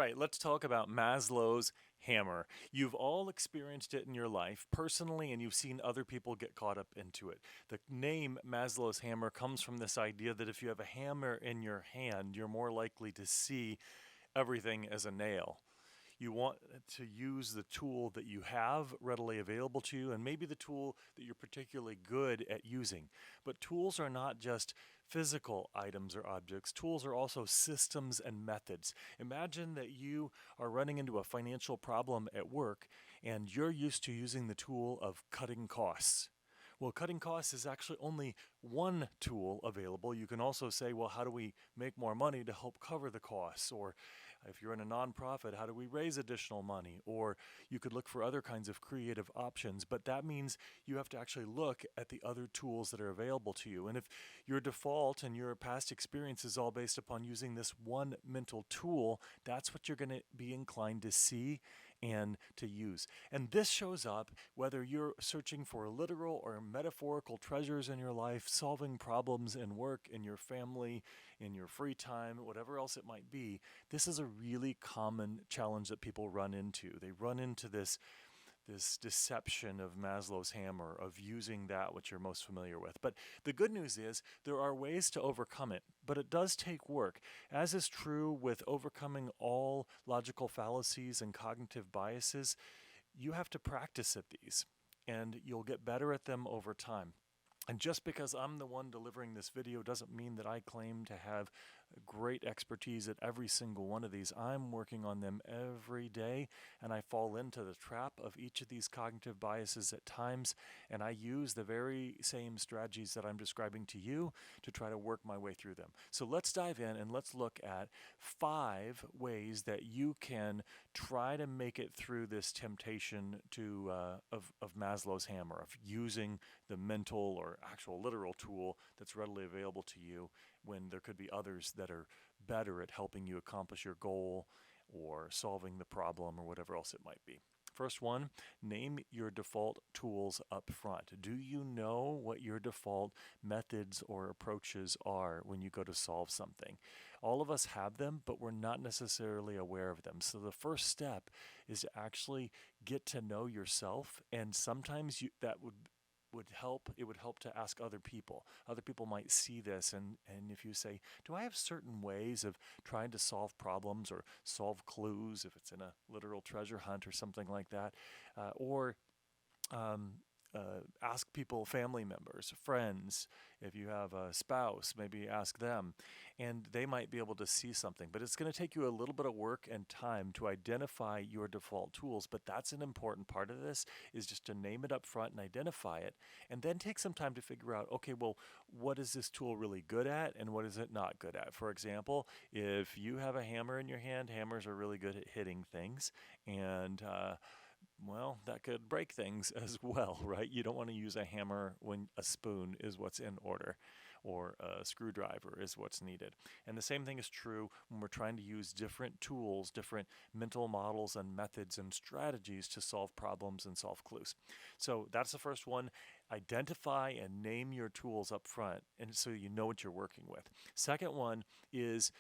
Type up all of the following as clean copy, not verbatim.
right, let's talk about Maslow's hammer. You've all experienced it in your life personally, and you've seen other people get caught up into it. The name Maslow's hammer comes from this idea that if you have a hammer in your hand, you're more likely to see everything as a nail. You want to use the tool that you have readily available to you, and maybe the tool that you're particularly good at using. But tools are not just physical items or objects, tools are also systems and methods. Imagine that you are running into a financial problem at work and you're used to using the tool of cutting costs. Well, cutting costs is actually only one tool available. You can also say, well, how do we make more money to help cover the costs? Or if you're in a nonprofit, how do we raise additional money? Or you could look for other kinds of creative options, but that means you have to actually look at the other tools that are available to you. And if your default and your past experience is all based upon using this one mental tool, that's what you're going to be inclined to see and to use. And this shows up whether you're searching for literal or metaphorical treasures in your life, solving problems in work, in your family, in your free time, whatever else it might be. This is a really common challenge that people run into. They run into this deception of Maslow's hammer, of using that which you're most familiar with. But the good news is there are ways to overcome it, but it does take work. As is true with overcoming all logical fallacies and cognitive biases, you have to practice at these, and you'll get better at them over time. And just because I'm the one delivering this video doesn't mean that I claim to have great expertise at every single one of these. I'm working on them every day, and I fall into the trap of each of these cognitive biases at times, and I use the very same strategies that I'm describing to you to try to work my way through them. So let's dive in and let's look at 5 ways that you can try to make it through this temptation of Maslow's hammer, of using the mental or actual literal tool that's readily available to you when there could be others that are better at helping you accomplish your goal or solving the problem or whatever else it might be. First one, name your default tools up front. Do you know what your default methods or approaches are when you go to solve something? All of us have them, but we're not necessarily aware of them. So the first step is to actually get to know yourself, and sometimes that would help. It would help to ask other people. Other people might see this, and if you say, do I have certain ways of trying to solve problems or solve clues, if it's in a literal treasure hunt or something like that, or um, ask people, family members, friends. If you have a spouse, maybe ask them, and they might be able to see something. But it's going to take you a little bit of work and time to identify your default tools. But that's an important part of this, is just to name it up front and identify it, and then take some time to figure out, okay, well, what is this tool really good at and what is it not good at? For example, if you have a hammer in your hand, hammers are really good at hitting things, and well, that could break things as well, right? You don't want to use a hammer when a spoon is what's in order, or a screwdriver is what's needed. And the same thing is true when we're trying to use different tools, different mental models and methods and strategies to solve problems and solve clues. So that's the first one. Identify and name your tools up front, and so you know what you're working with. Second one is,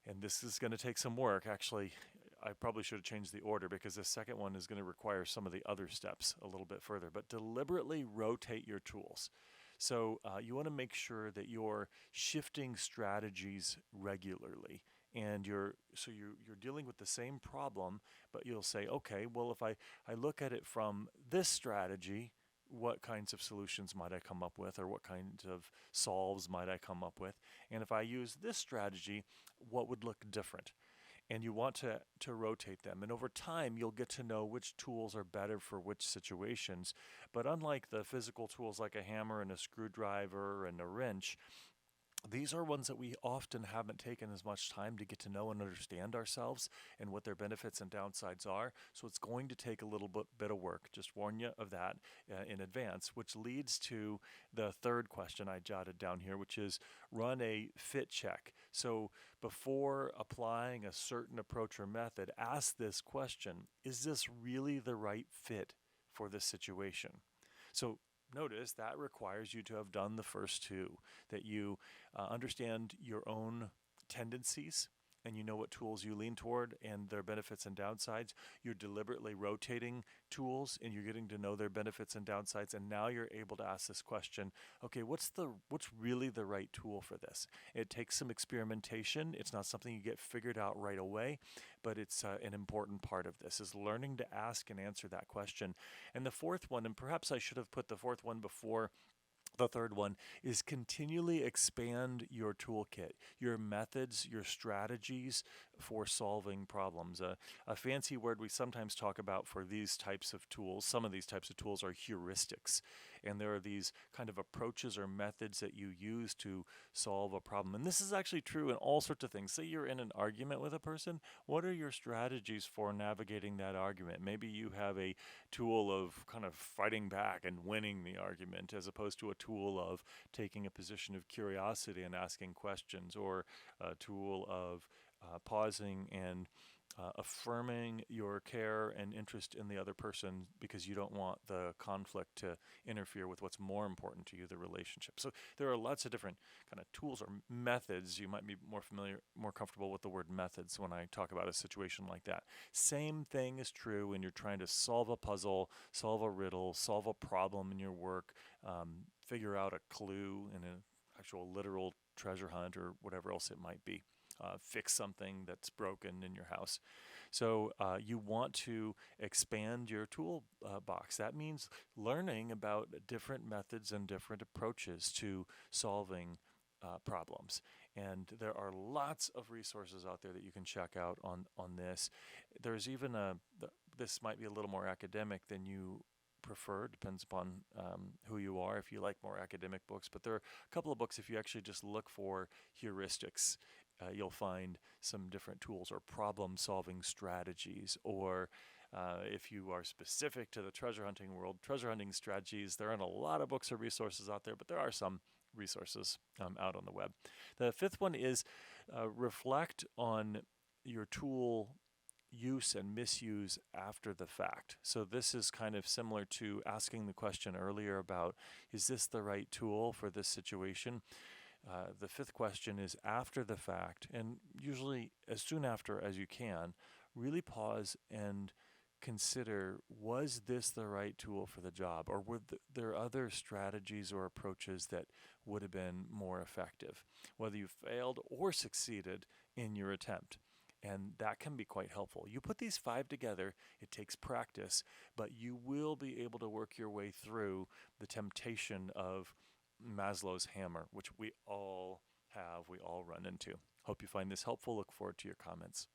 and this is going to take some work. Actually, I probably should have changed the order because the second one is going to require some of the other steps a little bit further. But deliberately rotate your tools. So you want to make sure that you're shifting strategies regularly, and you're dealing with the same problem, but you'll say, okay, well, if I look at it from this strategy, what kinds of solutions might I come up with, or what kinds of solves might I come up with? And if I use this strategy, what would look different? And you want to rotate them. And over time, you'll get to know which tools are better for which situations. But unlike the physical tools like a hammer and a screwdriver and a wrench, these are ones that we often haven't taken as much time to get to know and understand ourselves and what their benefits and downsides are. So it's going to take a little bit of work. Just warn you of that in advance, which leads to the third question I jotted down here, which is run a fit check. So before applying a certain approach or method, ask this question: is this really the right fit for this situation? So notice that requires you to have done the first two, that you understand your own tendencies and you know what tools you lean toward and their benefits and downsides. You're deliberately rotating tools and you're getting to know their benefits and downsides. And now you're able to ask this question, okay, what's really the right tool for this? It takes some experimentation. It's not something you get figured out right away, but it's an important part of this is learning to ask and answer that question. And the fourth one, and perhaps I should have put the fourth one before the third one, is continually expand your toolkit, your methods, your strategies for solving problems. A fancy word we sometimes talk about for these types of tools, some of these types of tools are heuristics. And there are these kind of approaches or methods that you use to solve a problem. And this is actually true in all sorts of things. Say you're in an argument with a person, what are your strategies for navigating that argument? Maybe you have a tool of kind of fighting back and winning the argument as opposed to a tool of taking a position of curiosity and asking questions, or a tool of pausing and affirming your care and interest in the other person because you don't want the conflict to interfere with what's more important to you, the relationship. So there are lots of different kind of tools or methods. You might be more comfortable with the word methods when I talk about a situation like that. Same thing is true when you're trying to solve a puzzle, solve a riddle, solve a problem in your work, figure out a clue in an actual literal treasure hunt or whatever else it might be. Fix something that's broken in your house. So you want to expand your tool box. That means learning about different methods and different approaches to solving problems. And there are lots of resources out there that you can check out on this. There's even this might be a little more academic than you prefer, depends upon who you are, if you like more academic books, but there are a couple of books. If you actually just look for heuristics, you'll find some different tools or problem solving strategies, or if you are specific to the treasure hunting world, treasure hunting strategies. There aren't a lot of books or resources out there, but there are some resources out on the web. The fifth one is reflect on your tool use and misuse after the fact. So this is kind of similar to asking the question earlier about, is this the right tool for this situation? The fifth question is after the fact, and usually as soon after as you can, really pause and consider, was this the right tool for the job? Or were there other strategies or approaches that would have been more effective, whether you failed or succeeded in your attempt? And that can be quite helpful. You put these five together, it takes practice, but you will be able to work your way through the temptation of Maslow's hammer, which we all have, we all run into. Hope you find this helpful. Look forward to your comments.